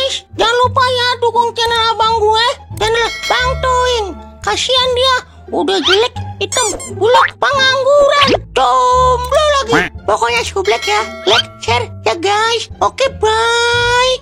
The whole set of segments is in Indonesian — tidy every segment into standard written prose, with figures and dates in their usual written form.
guys, jangan lupa ya dukung channel abang gue, channel Bang Toin. Kasihan dia, udah jelek, hitam, buluk, pengangguran, jomblo lagi. Pokoknya sublek ya, like, share ya guys. Oke, bye.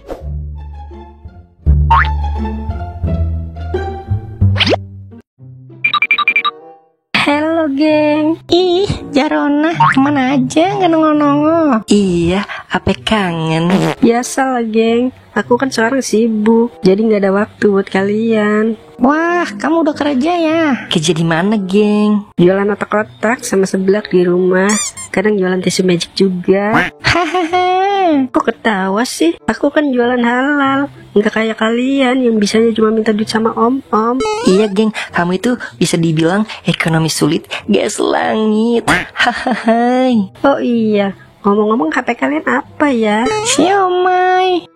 Halo geng. Ih, Jarona, kemana aja nggak nongol-nongol? Iya, apa kangen? Biasa lah geng, aku kan sekarang sibuk, jadi nggak ada waktu buat kalian. Wah, kamu udah kerja ya? Kerja di mana geng? Jualan otak-otak sama seblak di rumah. Kadang jualan tisu magic juga. Hahaha. Kok ketawa sih? Aku kan jualan halal, nggak kayak kalian yang bisanya cuma minta duit sama om-om. Iya geng, kamu itu bisa dibilang ekonomi sulit gas langit. Hahaha. Oh iya, ngomong-ngomong HP kalian apa ya? Siomay.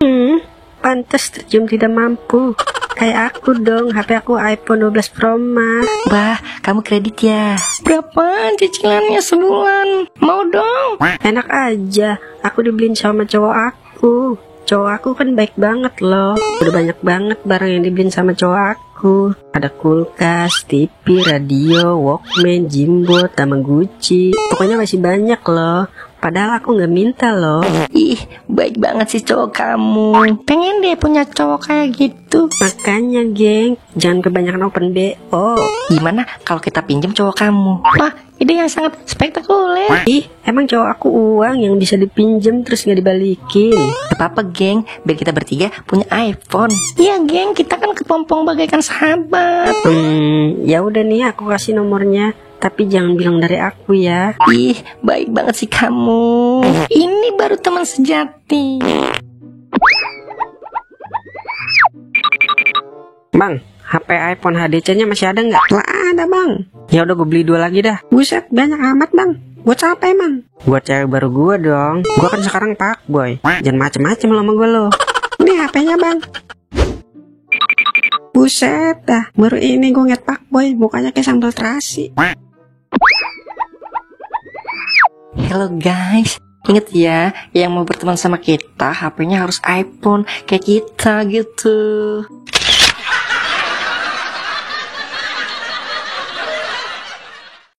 Pantas tercium tidak mampu. Kayak aku dong, HP aku iPhone 12 Pro Max. Wah, kamu kredit ya? Berapa cicilannya sebulan? Mau dong? Enak aja, aku dibeliin sama cowok aku. Cowok aku kan baik banget loh. Udah banyak banget barang yang dibeliin sama cowok aku. Ada kulkas, TV, radio, Walkman, Jimbo, Tamagotchi. Pokoknya masih banyak loh. Padahal aku nggak minta loh. Ih, baik banget sih cowok kamu. Pengen deh punya cowok kayak gitu. Makanya geng, jangan kebanyakan open BO. Gimana kalau kita pinjam cowok kamu? Wah, ide yang sangat spektakuler. Ih, emang cowok aku uang yang bisa dipinjam terus nggak dibalikin? Gak apa-apa geng, biar kita bertiga punya iPhone. Iya geng, kita kan kepompong bagaikan sahabat. Ya udah nih, aku kasih nomornya. Tapi jangan bilang dari aku ya. Ih, baik banget sih kamu. Ini baru teman sejati. Bang, HP iPhone HDC-nya masih ada nggak? Lah ada bang. Ya udah gue beli 2 lagi dah. Buset, banyak amat bang. Buat siapa emang? Buat cewek baru gue dong. Gue kan sekarang pak boy. Jangan macem-macem sama gue lo. Ini HP-nya bang. Buset dah, baru ini gue ngeliat pak boy, mukanya kayak sambal terasi. Hello guys, inget ya, yang mau berteman sama kita HP-nya harus iPhone kayak kita gitu.